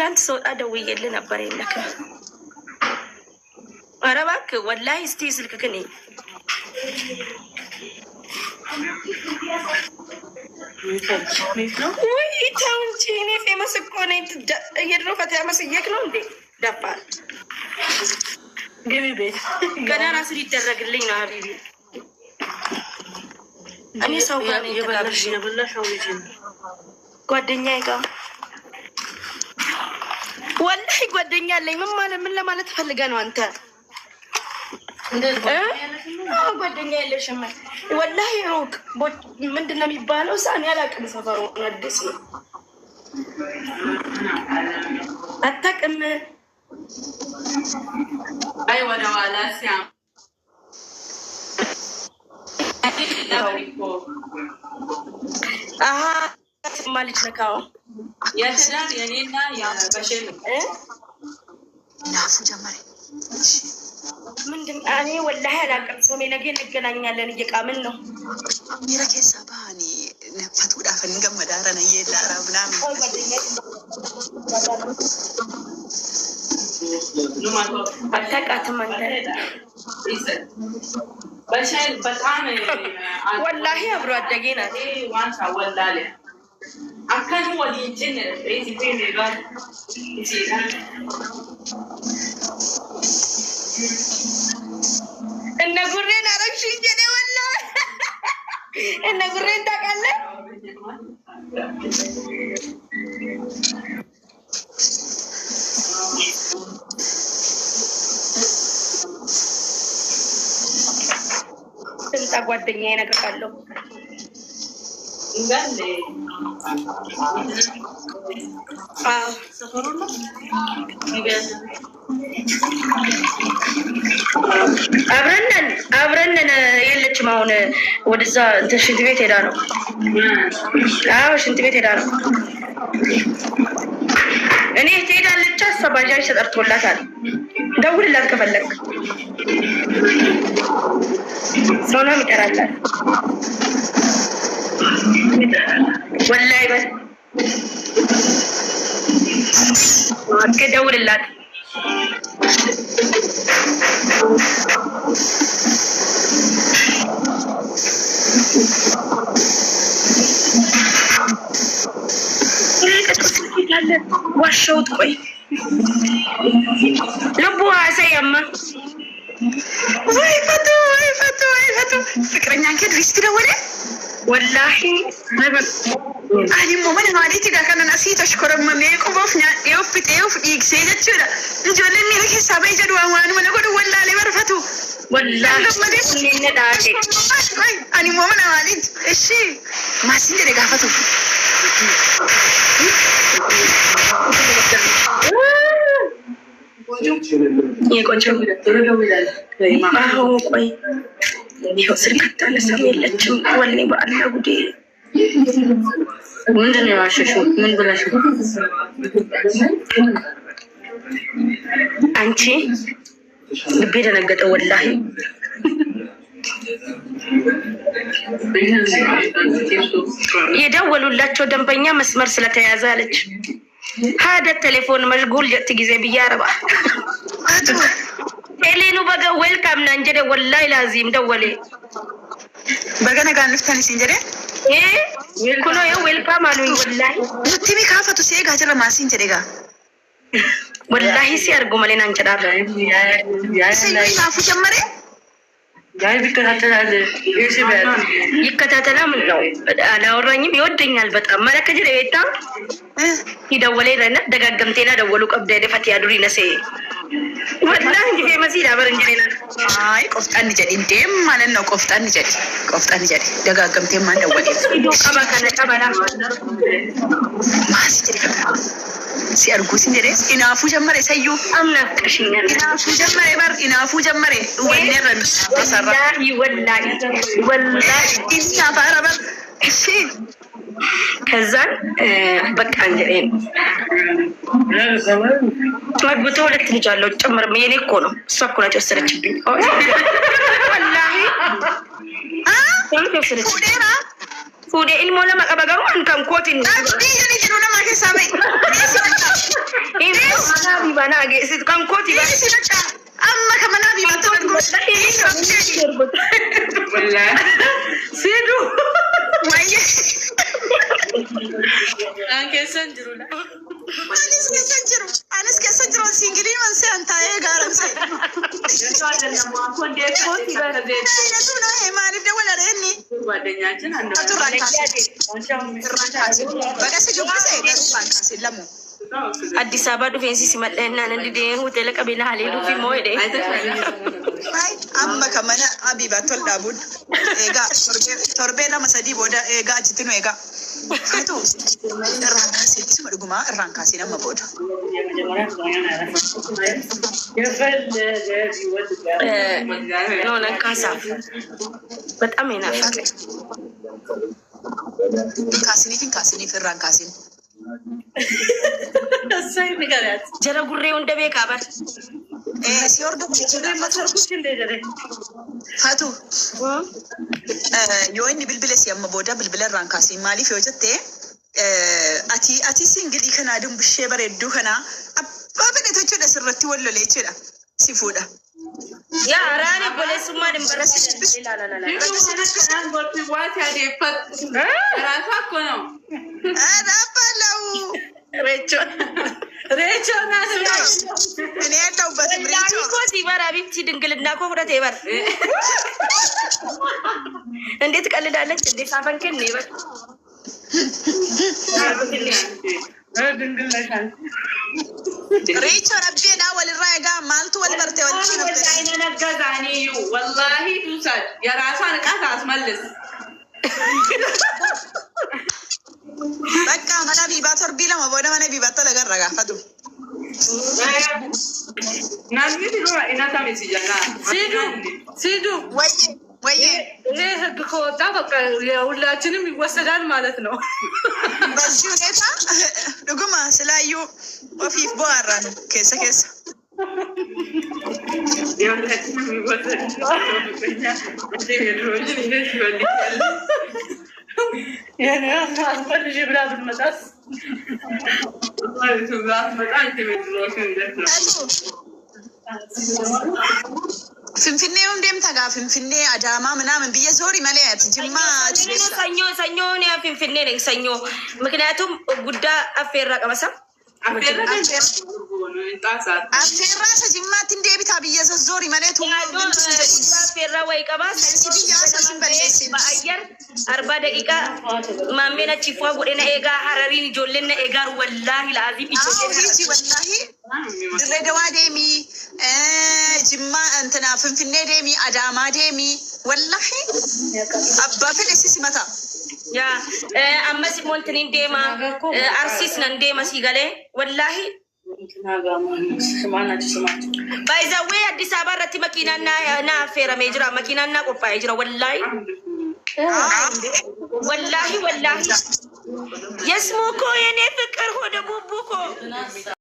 ትላንት ሰውጣ ደውዬልህ ነበር የለክ። ኧረ እባክህ ወላሂ እስቲ ስልክክን ወይ ተው እንጂ እኔ ፌመስ እኮ ነኝ። የድሮ ፈታ መስየክ ነው እንዴ ደፋር ግቢ ቤት ገና ራስ ሊደረግልኝ ነው ሀቢቢ። እኔ ሰው ጋር ነው የተጋብሽ ጓደኛዬ ጋር ወላሂ ጓደኛ አለኝ። ምን ለማለት ፈልገህ ነው አንተ? ጓደኛ የለሽም ወላሂ ሩቅ ምንድን ነው የሚባለው? ሳኔ አላውቅም። ሰፈሩ አዲስ ነው አታውቅም? አይ ወደ ኋላ ሲያም ማልጅ ነካው የትዳር የኔና የበሽል ናፉ ጀመረ። ምንድን እኔ ወላሂ አላውቅም። ሰሜ ነገ እንገናኛለን። እየቃምን ነው ሚረኬሳ ባኒ ነፈቱ ዳፈን ገመዳረነ የላራ ምናምን አታውቃትም አንተ በሻይል በጣም ወላሂ አብሮ አደጌ ናት። ዋንሳ ወላለ አካን ወዲጅን ኤቲፔን ይባል እነ ጉሬን አረግሽ እንጂ ወላሂ እነ ጉሬን ታውቃለህ? ስንት ጓደኛዬ እነግርሃለሁ። አብረንን የለችም። አሁን ወደዛ ሽንት ቤት ሄዳ ነው። አዎ ሽንት ቤት ሄዳ ነው። እኔ ትሄዳለች። አሰባጃጅ ተጠርቶላታል። ደውልላት ከፈለግ ሰው ነው የሚጠራላት። ወላሂ በል ደውልላት። ዋሻውት ቆይ ልቡ አሰያማ ወይ ፈቱ ፍቅረኛ ከድ ሪስክ ደወለ ወላሂ ነበር አኒ ሞመን ማዲቲ ጋር ነሲ ተሽከረም መቆፍ የውፍጤው ይክሰይደችላ እንጆለኒ ለከ ሳበይ ጀዱ ዋኑ መነጎድ ወላሂ በርፈቱ ወላሂ ነዳቴ አኒ ሞመን ማዲት እሺ ማሲንደ ደጋፈቱ የቆንጆ ቆይ ይኸው ስልክ አታነሳም የለችም። ወላሂ በአላህ ጉዴ ምንድን ነው ያሸሽው? ምን ብለሽ አንቺ? ልቤ ደነገጠ ወላሂ። የደወሉላቸው ደንበኛ መስመር ስለተያዘ አለች። ሀደ ቴሌፎን መሽጉል ጀት ጊዜ ብያረባ ኤሌኑ በጋ ዌልካም ናንጀደ ወላሂ ላዚም ደወሌ በገነ ጋር ንፍታኒ ሲንጀደ ኩኖ ዌልካም አሉኝ። ወላሂ ቲቪ ካፈቱ ሲጋ ጀራ ማሲንጀደ ጋ ወላሂ ሲያርጉ ማለና አንጨዳለ ያይላፉ ጀመረ ያይ ቢከታተላል ይከታተላ ምን ነው አላወራኝም። ይወደኛል በጣም ማለከጀ ለይታ ይደወለኝ ረና ደጋገምቴና ደወሉ ቀብደ ደፈት ያዱሪ ነሴ ወላሂ እንጂ ፌመሲ ዳበር እንጀሌና አይ ቆፍጣን ጀዲ እንደም ማለት ነው። ቆፍጣን ጀዲ ደጋገምቴ ማን ደወለ ቀባ ከነ ቀባላ ማስ ጀዲ ሲያርጉ ሲንጀሬ ኢናፉ ጀመረ ሰዩ አምናቀሽኛል ኢናፉ ጀመረ በር ኢናፉ ጀመረ ወይነረን ተሰራ ወላሂ ኢንሳ ባረበር እሺ ከዛን በቃ እንጀሬ ማግብቶ ሁለት ልጅ አለው ጨምር የኔ እኮ ነው። እሷ እኮ ናት የወሰደችብኝ ወላሂ ፉዴ ኢልሞ ለማቀበገሩ አንከም ኮቲን bana geessit kan kooti bana amma kamana habiba tolgo wallahi sidu waye kesan jiru la anis kesan jiru singili man se antaye garan se yeso adana mo ko de kooti bana de yeso no he mari de wala renni ጓደኛችን አንዱ በቀስ ጆክሰ ለሩፋንካስ ለሙ አዲስ አበባ ዱፌንሲ ሲመጣና እንደ ደን ሆቴል ቀበና ሀሌሉ ፊልም ወይደ አይ አማ ከመና አቢባ ተልዳቡድ ኤጋ ቶርቤ ለመሰዲ ቦዳ ኤጋ አጅትኑ ኤጋ ፈቱ ራንካስ ሲመድጉማ ራንካስ ነማ ቦዳ ኖና ካሳ በጣም ይናፍቅ ካስኒ ፍራን ካስኒ እሰይ ንገሪያት ጀረ ጉሬው እንደ ቤካባል ሲወርዱ ማሰርኩት እንደደረ ፋቱ ዮኒ ብልብለስ ያም ቦዳ ብልብለ ራን ካስኒ ማሊፍ ወጀቴ አቲ ሲንግሊ ከናዱም ብሼ በረዱ ከና አባበነቶቹ ለስረቲ ወለለ ይችላል ሲፉዳ ያ አራኔ ፖሊስማ ድንበረስ ላላላላ ከናን ወጥ ዋት ያደፈት ራሳ እኮ ነው አዳባለው ሬቾ ናስ እኔ ያለሁበት ሬቾ ኮቲ ባራ ቢቲ ድንግልና እኮ ፍረቴ ይበር እንዴት ቀልዳለች እንዴ ሳፈንከን ነው ይበር ድንግልነሻን ሬቾ ረቤና ወልራይጋ ማልቱ ወልበርቴ ወልቺ አይነ ነገዛኒ ወላሂ ዱሳድ የራሷን ቃት አስመልስ በቃ ማናቢ ባተር ቢላ ወደ ማናቢ ባተለ ገረጋፈቱ ናዚ ዲሮ ኢናታ ሜሲጃና ሲዱ ወይ እኔ ህግ ከወጣ በቃ የሁላችንም ይወሰዳል ማለት ነው። በዚህ ሁኔታ ድጉማ ስላዩ ኦፊፍ ቦአራ ነው ከሰ የሁላችንም ይወሰዳል እንዴ የድሮጅ እንዴት ይወልዳል ያኔ አስፈልጅ ብላ ብትመጣስ ማለት ነው መጣ እንት ፍንፍኔው እንደምታጋ ፍንፍኔ አዳማ ምናምን በየዞሪ መለያት ጅማ ሰኞ ነው ፍንፍኔ ነኝ ሰኞ ምክንያቱም ጉዳ አፌራ ቀመሳ አፌራ ሰጅማት እንደቢታ በየዞሪ መለያት አፌራ ወይ ቀባስ በአየር 40 ደቂቃ ማሜና ቺፏ ወደና ኤጋ ሐረሪን ጆለና ኤጋር ወላሂ ለአዚም ይጆለና ወላሂ ድሬዳዋ ደሚ ጅማ እንትና ፍንፍኔ ደሚ አዳማ ደሚ ወላሂ አባ ፍለሲ ሲመታ ያ አመስ ሞንትኒን ደማ አርሲስ ነን ደማ ሲገለ ወላሂ ባይዛዌ አዲስ አበባ ረቲ መኪናና ና አፌራ ሜጅራ መኪናና ቆጳይ ጅራ ወላሂ ወላሂ የስሞኮ የኔ ፍቅር ሆደ ቡቡኮ